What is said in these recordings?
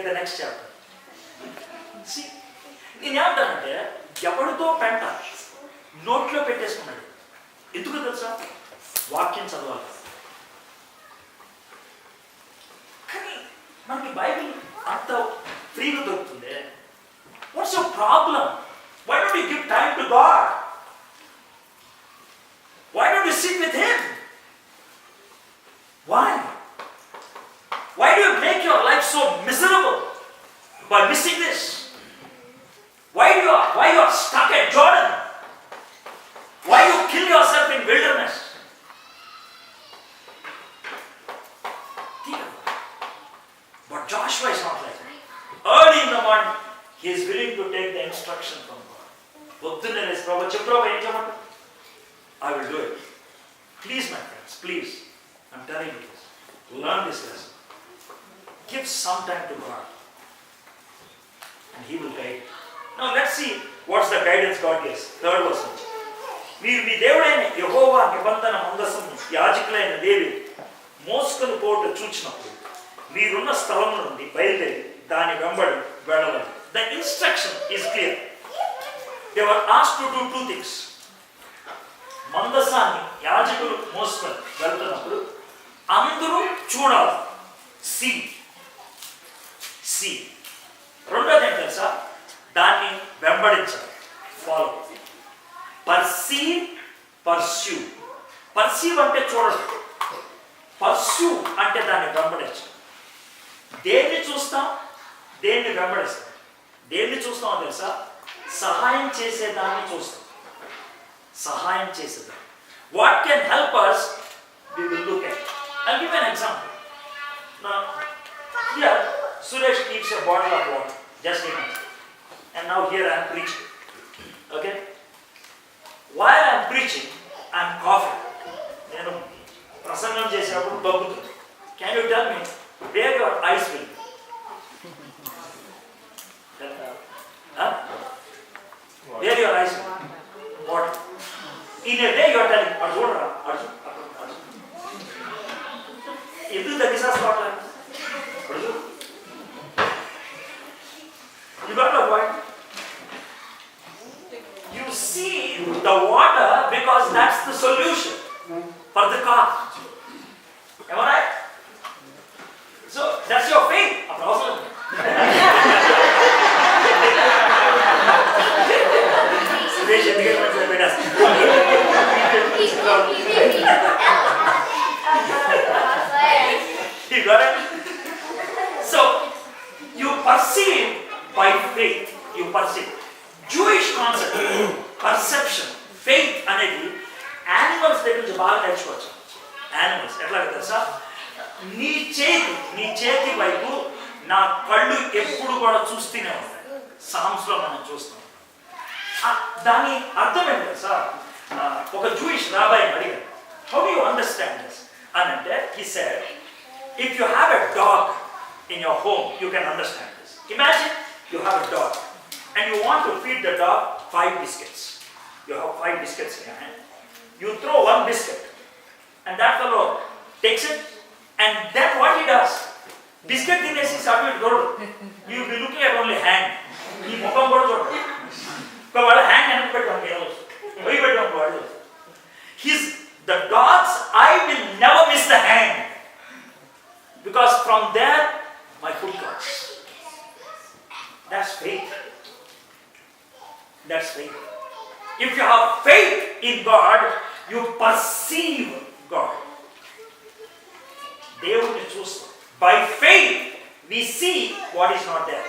the next chapter. See, నేనేమంటానంటే ఎవరితో పెంట నోట్లో పెట్టేసుకున్నాడు. ఎందుకు తెలుసా? వాక్యం చదవాలి. కానీ మనకి బైబిల్ అంత ఫ్రీగా దొరుకుతుంది. What's your problem? Why don't you give time to God? Why don't you sit with Him? Why? Why do you make your life so miserable by missing this? Why you are stuck at Jordan? Why you kill yourself in wilderness? But Joshua is not like that. Early in the morning, he is willing to take the instruction from God. I will do it. Please, my friends, please. I'm telling you this. Learn this lesson. Give some time to God. And He will guide you. Now let's see what's the guidance God gives. Third verse. మీరు మీ దేవుడైన యెహోవా నిబంధన మందసము యాజకులైన లేవి మోసుకొని పోటు చూచినప్పుడు మీరున్న స్థలం నుండి బయలుదేరి దాని వెంబడి వెళ్ళవాలి. The instruction is clear. They were asked to do two things. మందసాన్ని యాజకులు మోసుకొని వెళ్తున్నప్పుడు అందరూ చూడాలి. See. రెండోది ఏం తెలుసా? దాన్ని వెంబడించాలి. ఫాలో. Pursue. Perceive అంటే చూడడం. Pursue అంటే దాన్ని వెంబడించాలి. దేన్ని చూస్తాం? దేన్ని వెంబడిస్తాం? దేన్ని చూస్తామో తెలుసా? సహాయం చేసేదాన్ని చూస్తాం. సహాయం చేసేదాన్ని. What can help us? We will look at. I'll give an example. Now, here, Suresh keeps a bottle of water. Just imagine. And now here I am preaching. Okay? While I am preaching, I am coughing. నేను ప్రసంగం చేసేటప్పుడు దగ్గుతుంది. Can you tell me where your eyes will be? Where your eyes will be? What? In a day you are telling, Arjun. ఎందుకు తగ్గిసేసుకోవట్లేదు? You got the point? You see the water because that's the solution for the cough. Am I right? So that's your faith. Applause. You got it? So you perceive by faith. You perceive. Jewish concept, perception, faith అనేది animals దగ్గర నుంచి బాగా నేర్చుకోవచ్చు. Animals ఎట్లాగ తెలుసా? నీ చేతి వైపు నా కళ్ళు ఎప్పుడు కూడా చూస్తూనే ఉంటాయి. సామ్స్లో మనం చూస్తాం. దాని అర్థం ఏంటి తెలుసా? ఒక జూయిష్ రాబాయిని అడిగారు, how do you understand this అని అంటే, he said, if you have a dog in your home, you can understand this. Imagine you have a dog and you want to feed the dog 5 biscuits. You have 5 biscuits in your hand. You throw 1 biscuit and that fellow takes it, and then what he does? Biscuit తినేసి submit చూడు. You will be looking at only hand. ఈ ముఖం కూడా చూడు. వాడు hand వెనక్కి పెట్టుకోండి. వాడు the dog's eye will never miss the hand, because from there my food comes. That's faith. That's faith. If you have faith in God, you perceive God. దేవుని చూస్తాం. By faith we see what is not there.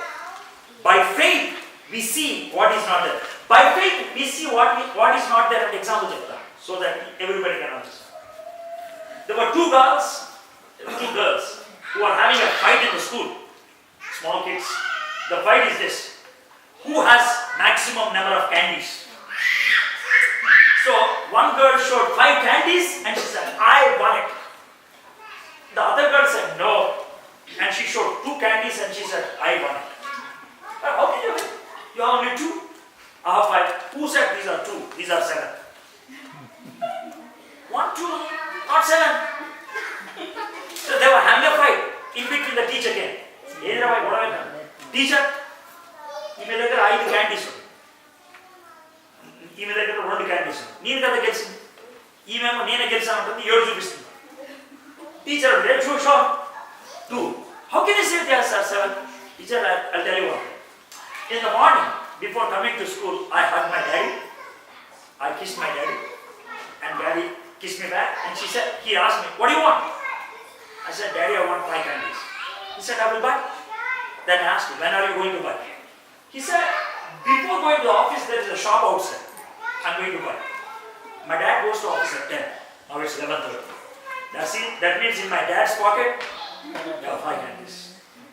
By faith we see what is not there. By faith we see what is not there. An example చెప్తా, so that everybody can understand. There were two girls who are having a fight in the school. Small kids. The fight is this: who has maximum number of candies? So one girl showed 5 candies and she said, I won it. The other girl said no, and she showed 2 candies and she said, I won it. How did you win? You have only 2. I have 5. Who said these are 2? These are 7. 1, 2, not 7. So they were having a fight. In between the teacher came. Teacher ఈమె దగ్గర 5 candies ఉన్నాయి, ఈమె దగ్గర 2 candies ఉన్నాయి, నేను కదా గెలిచింది, ఈమెమో నేనే గెలిచానంటుంది, 7 చూపిస్తుంది. Teacher show 2. How can you say they are 7? Teacher, I'll tell you what. In the morning, before coming to school, I hugged my daddy, I kissed my daddy, and daddy kissed me back, and he asked me, what do you want? I said, Daddy, I want 5 candies. He said, I will buy. Then I asked him, when are you going to buy? He said, before going to the office, there is a shop outside. I'm going to buy. My dad goes to office at 10. Now it's 11:30. That means in my dad's pocket, there are 5 candies.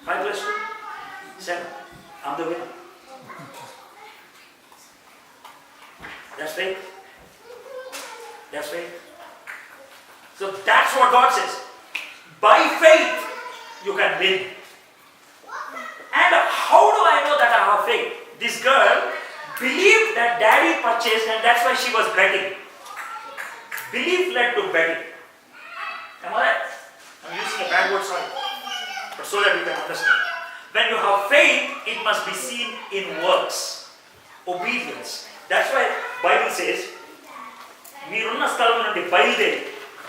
5 plus 2, 7. I'm the winner. That's faith. That's faith. So that's what God says. By faith, you can win. And how do I know that I have faith? This girl believed that daddy purchased, and that's why she was betting. Belief led to betting. Am I right? I'm using a bad word, sorry. But so that you can understand. When you have faith, it must be seen in works. Obedience. That's why Bible says, మీరున్న స్థలం నుండి బయలుదేరి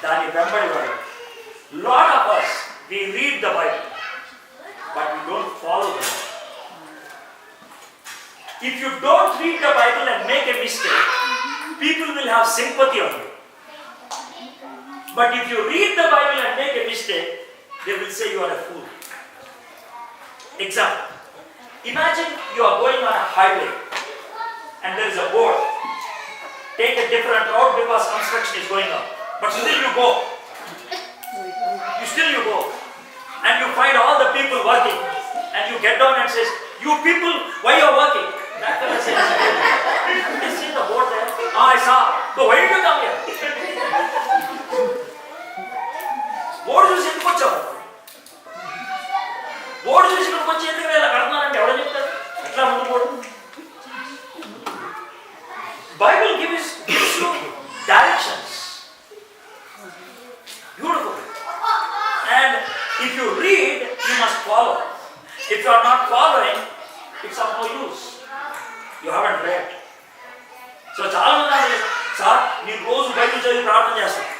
దాని వెంబడి వాడు. Lot of us, we read the Bible, but we don't follow the Bible. If you don't read the Bible and make a mistake, people will have sympathy on you. But if you read the Bible and make a mistake, they will say you are a fool. Example. Imagine you are going on a highway and there is a board. Take a different route because construction is going on. But still you go. You go. And you find all the people working. And you get down and says, you people, why you are working? That fellow says, you see the board there? I saw. So why did you come here? Board చూసి ఎందుకు వచ్చావు? Board చూసి ఇక్కడికి వచ్చి ఎందుకు ఇలా కడుతున్నారంటే ఎవడో చెప్తారు? ఎట్లా ముందు board? Bible gives you directions. Beautiful. And if you read, you must follow. If you are not following, it's of no use. You haven't read. So చాలా మంది అన్నారు, సార్ నేను రోజు బైబిల్ చదివి ప్రార్థన చేస్తాను.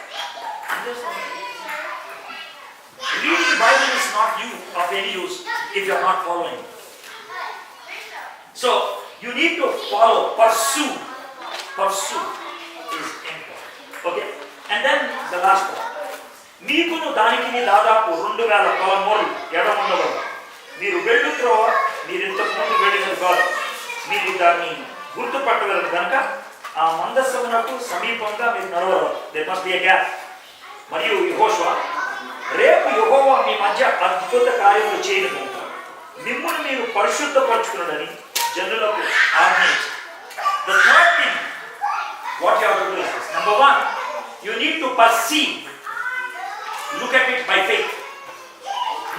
Reading the Bible is not of any use if you are not following. So you need to follow, pursue. Pursue is important. Okay? And then the last one. మీకును దానికి దాదాపు 2000 కిలోమీటర్లు ఎడం ఉండవచ్చు. మీరు వెళ్ళుతో మీరు ఇంతకు ముందు వెళ్ళినది కాదు. మీరు దాన్ని గుర్తుపట్టగలరు కనుక ఆ మందసమునకు సమీపంగా మీరు నడవరు. There must be a gap. మరియు యెహోషువ, రేపు యెహోవా మీ మధ్య అద్భుత కార్యములు చేయను కనుక మిమ్మును మీరు పరిశుద్ధపరచుకున్నాడని జనులకు ఆజ్ఞయించు. The third thing, what you have to do is this. Number 1, you need to perceive. Look at it by faith.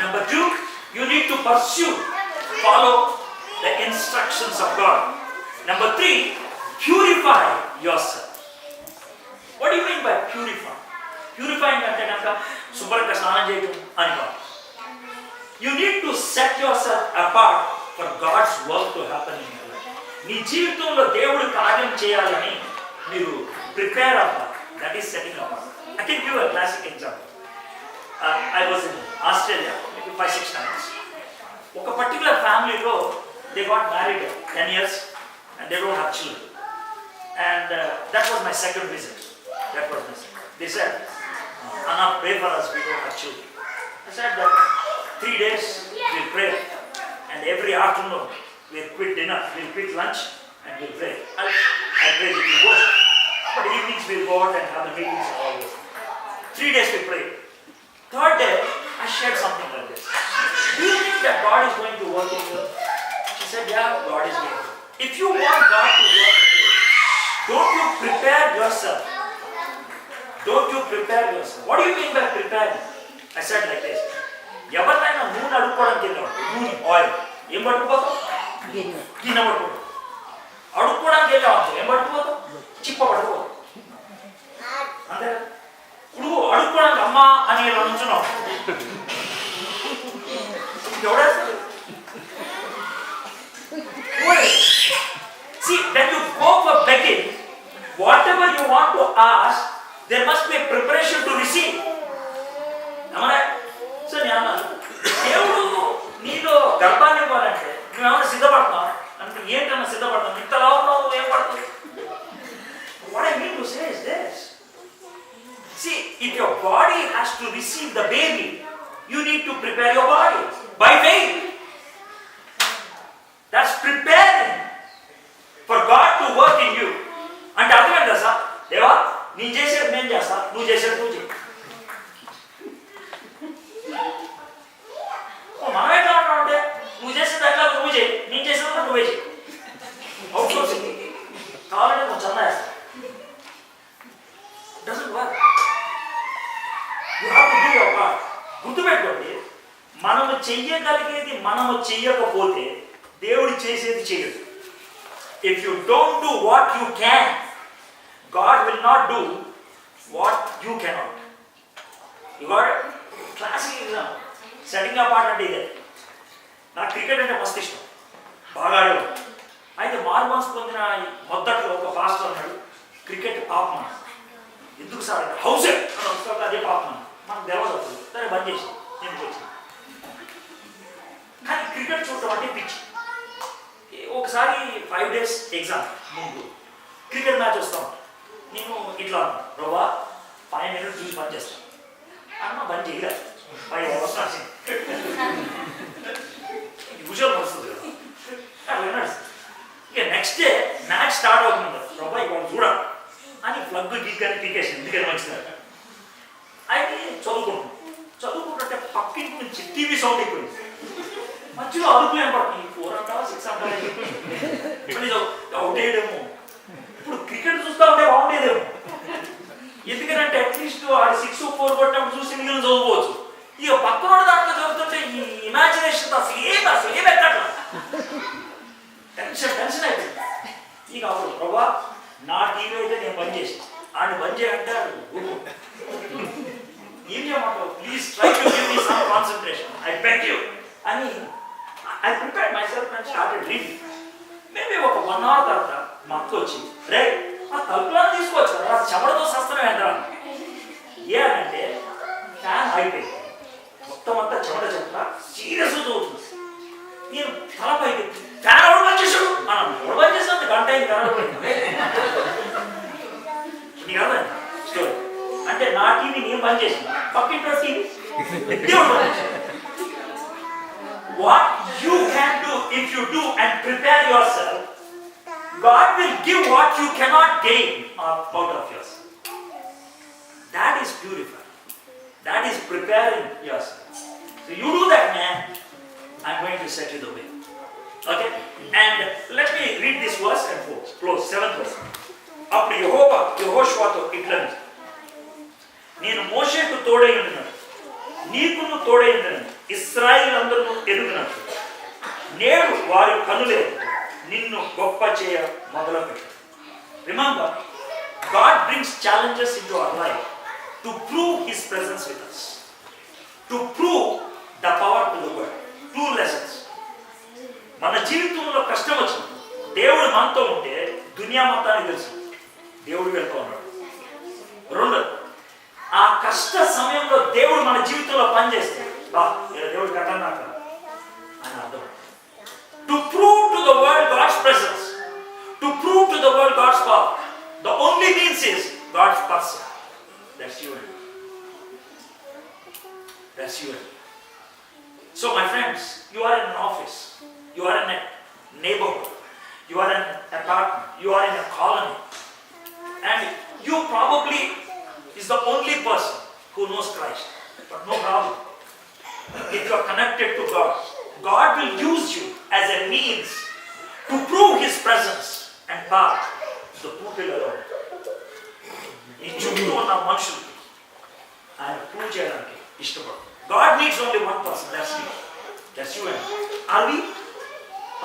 Number 2, you need to pursue. Follow the instructions of God. Number 3, purify yourself. What do you mean by purify? Purifying అంటే కనుక శుభ్రంగా స్నానం చేయడం అని కాదు. You need to set yourself apart for God's work to happen in your life. నీ జీవితంలో దేవుడు కార్యం చేయాలని మీరు ప్రిపేర్ అవ్వాలి. That is setting apart. I can give a classic example. I was in Australia maybe 5-6 times. ఒక particular familyలో they got married 10 years and they don't have children. And that was my second visit. They said, Anna, pray for us, we don't have children. I said that 3 days we'll pray, and every afternoon we'll quit dinner, we'll quit lunch, and we'll pray. I pray that you go. But evenings we'll go out and have the meetings and all this. 3 days we pray. Third day, I shared something like this. Do you think that God is going to work in you? She said, yeah, God is going to. If you want God to work in you, don't you prepare yourself? Don't you prepare yourself? What do you mean by preparing? I said like this. ఎవరినైనా నూనె అడుక్కోవడానికి వెళ్ళాడు, నూనె oil ఏం పట్టుకుపోతాం? గిన్నె పట్టుకోవడం. అడుక్కోవడానికి వెళ్ళావు ఏం పట్టుకుపోతాం? చిప్ప పట్టుకోవడం. అంతే కదా? ఇప్పుడు అడుక్కోవడానికి అమ్మ అని నుంచున్నావు, ఎవడేస్తాడు? you prepare your body? By faith. That's preparing for God to work in you. అంటే అర్థమైందా సార్? దేవా నీ చేసేది నేను చేస్తా, నువ్వు చేసేది నువ్వు చేయి. మనం ఎట్లా ఉంటామంటే నువ్వు చేసేది ఎట్లా నువ్వు చేయి, నేను చేసేది నువ్వే చేయి. అవుట్ సోర్సింగ్ కావాలంటే కొంచెం చందా వేస్తా. Doesn't work. You have to do your part. గుర్తుపెట్టుకోండి, మనము చెయ్యగలిగేది మనము చెయ్యకపోతే దేవుడు చేసేది చేయడు. If you don't do what you can, God will not do what you cannot. You got it? Classic example. Setting apart అంటే ఇదే. నాకు క్రికెట్ అంటే మస్తు ఇష్టం, బాగా ఆడేవాడు. అయితే మార్మన్స్ పొందిన మొదట్లో ఒక పాస్టర్ అన్నాడు, క్రికెట్ పాపమని. ఎందుకు సార్ అంటే హౌసే అదే పాపమని. మనకు తెలియదు, సరే బంద్ చేసి ఎందుకు వచ్చింది. కానీ క్రికెట్ చూడటం అంటే పిచ్చి. ఒకసారి 5 days ఎగ్జామ్ ముందు క్రికెట్ మ్యాచ్ వస్తాం. నేను ఇట్లా ప్రభా 5 minutes చూసి బంద్ చేస్తాను అన్న, బంద్ చేయలేదు. 5 hours నడిచింది. యూజువల్ వస్తుంది కదా, అట్లా నడుస్తుంది. ఇక నెక్స్ట్ డే మ్యాచ్ స్టార్ట్ అవుతుంది, ప్రభా ఇవాళ చూడాలి అని ప్లగ్ గీక్ పీకేషన్ ఎందుకని మంచిది. అయితే చదువుకుంటుంటే పక్కింటి నుంచి టీవీ సౌండ్ అయిపోయింది. మధ్యలో అదుపు ఏర్పడుతుంది, 4 అంటావా 6 అంటావా, అవుట్ అయ్యేదేమో. ఇప్పుడు క్రికెట్ చూస్తూ ఉంటే బాగుండేదేమో, ఎందుకంటే అట్లీస్ట్ ఆడు 6, 4 కొట్టినప్పుడు చూసి మిగిలిన చదువుకోవచ్చు. ఇక పక్కన దాంట్లో చదువుతుంటే ఈ ఇమాజినేషన్ అసలు ఏం ఎక్కట్లా, టెన్షన్ అయిపోయింది. ఇక అప్పుడు ప్రభా నా టీవీ అయితే నేను బంద్ చేసి ఆడు బంద్ చేయంటే ఏం చేయమంటావు, please try to give me some concentration, I beg you అని I prepared myself and started reading. Maybe ఒక 1 hour తర్వాత మా అక్క వచ్చి, రే ఆ తలుపులను తీసుకోవచ్చు కదా, చెమటతో సస్తనం ఏంటా ఏ అంటే ఫ్యాన్ అయిపోయింది, మొత్తం అంతా చెమట సీరియస్గా చదువుతుంది. నేను తల పైకి ఫ్యాన్ ఎవరు బంద్ చేసాడు అన్నాను. ఎవరు బంద్ చేసాడు, గంట అయింది కనబడిపోయింది. నీకు అర్థమైంది స్టోరీ అంటే నా టీవీ నేను బంద్ చేసిన, పక్కింట్లో టీవీ దేవుడు బంద్ చేశాడు. What you can do if you do and prepare yourself, God will give what you cannot gain out of yourself. That is purifying. That is preparing yourself. So you do that, man. I'm going to set you the way. Okay? And let me read this verse and close. 7th verse. అప్పుడు యెహోషువతో ఇట్లా, నేను మోషేకు తోడై ఉన్నాను, నీకును తోడై ఉన్నాను, ఇశ్రాయేలందరూ ఎరుగునట్టు నేడు వారి కనులే నిన్ను గొప్ప చేయ మొదలుపెట్టు. Remember, God brings challenges into our life to prove His presence with us, to prove the power to the world. 2 lessons. మన జీవితంలో కష్టం వచ్చింది, దేవుడు మనతో ఉంటే దునియా మొత్తానికి తెలుసు దేవుడు వెళ్తూ ఉన్నాడు. 2, ఆ కష్ట సమయంలో దేవుడు మన జీవితంలో పనిచేస్తే దేవుడు కట్టన్నాక అని అర్థం. To prove to the world God's presence, to prove to the world God's power, the only means is God's person. That's you and that's you. So my friends, you are in an office, you are in a neighborhood, you are in an apartment, you are in a colony, and you probably is the only person who knows Christ. But no problem. If you are connected to God, God will use you as a means to prove His presence and power to the people around. ఈ చుట్టూ ఉన్న మనుషులకి ఆయన prove చేయడానికి ఇష్టపడు. God needs only one person. That's me. That's you and me.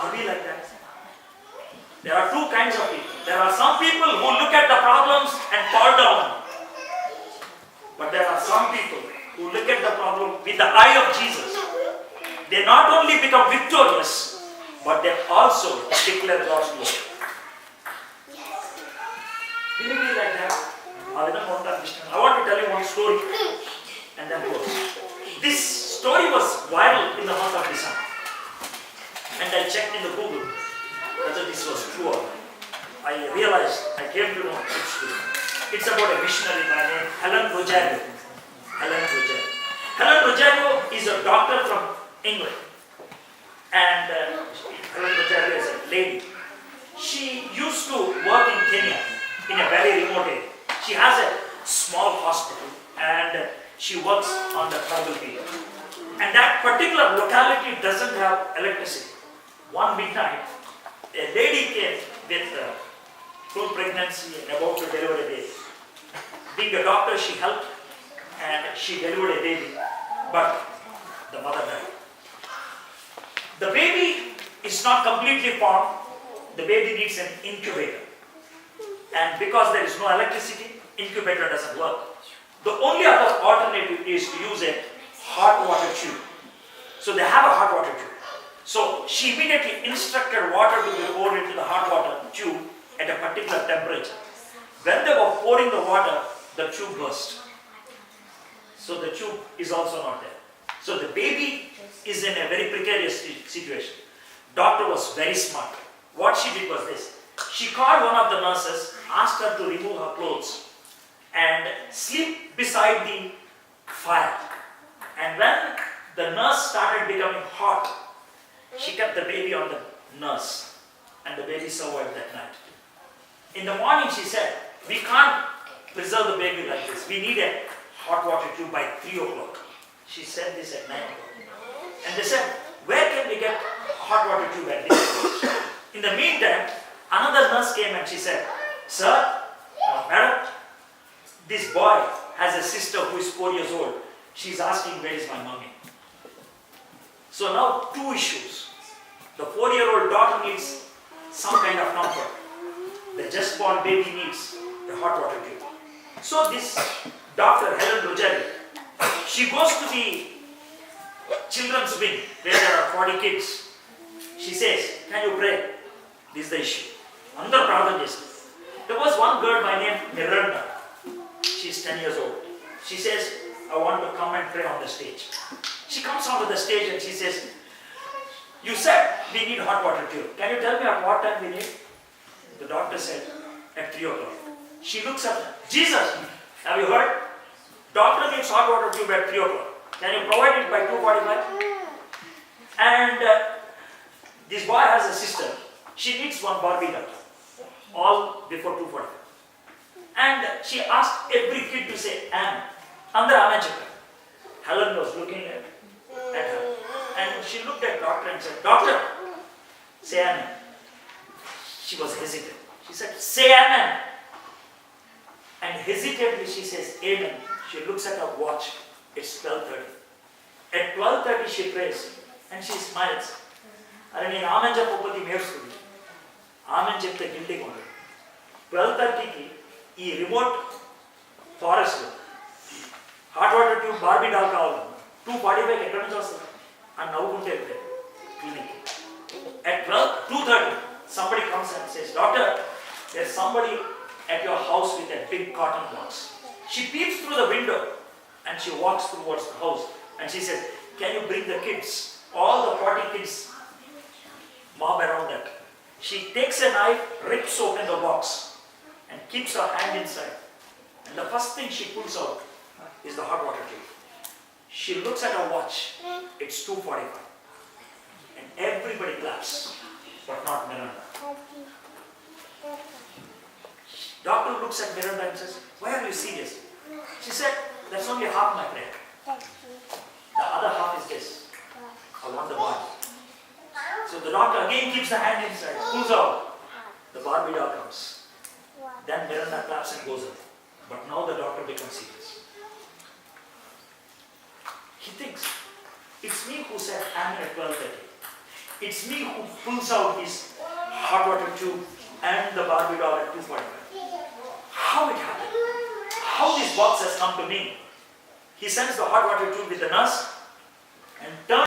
Are we like that? There are 2 kinds of people. There are some people who look at the problems and fall down. But there are some people who look at the problem with the eye of Jesus. They not only become victorious, but they also declare God's glory. Will you be like that? I want to tell you one story and then close. This story was viral in the month of December. And I checked in the Google whether this was true or not. I realized, I came to know it's true. It's about a missionary by name Helen Rosario. Helen Rosario is a doctor England. And Helen Bajari is a lady. She used to work in Kenya, in a very remote area. She has a small hospital and she works on the tribal people. And that particular locality doesn't have electricity. One midnight, a lady came with full pregnancy and about to deliver a baby. Being a doctor, she helped and she delivered a baby, but the mother died. The baby is not completely formed. The baby needs an incubator. And because there is no electricity, incubator doesn't work. The only other alternative is to use a hot water tube. So they have a hot water tube. So she immediately instructed water to be poured into the hot water tube at a particular temperature. When they were pouring the water, the tube burst. So the tube is also not there. So the baby is in a very precarious situation. Doctor was very smart. What she did was this. She called one of the nurses, asked her to remove her clothes and sleep beside the fire. And when the nurse started becoming hot, she kept the baby on the nurse and the baby survived that night. In the morning she said, we can't preserve the baby like this. We need a hot water tube by 3 o'clock. She said this at 9 o'clock. And they said, where can we get hot water tube at this place? In the meantime, another nurse came and she said, sir, madam, this boy has a sister who is 4 years old. She's asking, where is my mommy? So now 2 issues. The 4-year-old daughter needs some kind of comfort. The just born baby needs a hot water tube. So this doctor, Helen Bajari, she goes to the children's wing where there are 40 kids. She says, can you pray? This is the issue. Andar pradhan chestunnaru. There was one girl by name Miranda. She's 10 years old. She says, I want to come and pray on the stage. She comes onto the stage and she says, you said we need hot water tube. Can you tell me at what time we need? The doctor said, at 3 o'clock. She looks at her. Jesus, have you heard? Doctor needs hot water tube at 3 o'clock. Can you provide it by 2:45? And this boy has a sister. She needs one Barbie doll. All before 2:45. And she asked every kid to say Amen. Andar Amen chepparu. Helen was looking at her. And she looked at doctor and said, Doctor, say Amen. She was hesitant. She said, say Amen. And hesitantly she says Amen. She looks at her watch. It's 12:30. At 12:30 she prays and she smiles. Are nenu Amen cheppopodi merstundi. Amen chepte guilty kondu. 12:30 ki ee remote forest lo hot water tube Barbie doll kavali. 2:45 ki ekkada nunchi vastadi and navvukunte irthe clinic. At 2:30 somebody comes and says, Doctor, there's somebody at your house with a big cotton box. She peeps through the window and she walks towards the house and she says, can you bring the kids? All the 40 kids mob around that. She takes a knife, rips open the box and keeps her hand inside. And the first thing she pulls out is the hot water tube. She looks at her watch. It's 2:45. And everybody claps, but not Miranda. Doctor looks at Miranda and says, why are you serious? She said, that's only half my prayer. The other half is this. I want the body. So the doctor again keeps the hand inside, pulls out. The Barbie doll comes. Then Miranda claps and goes away. But now the doctor becomes serious. He thinks, it's me who said Amen at 12:30. It's me who pulls out this hot water tube and the Barbie doll at 2:45. How it happened? How this box has come to me? He sends the hot water tube with the nurse and turns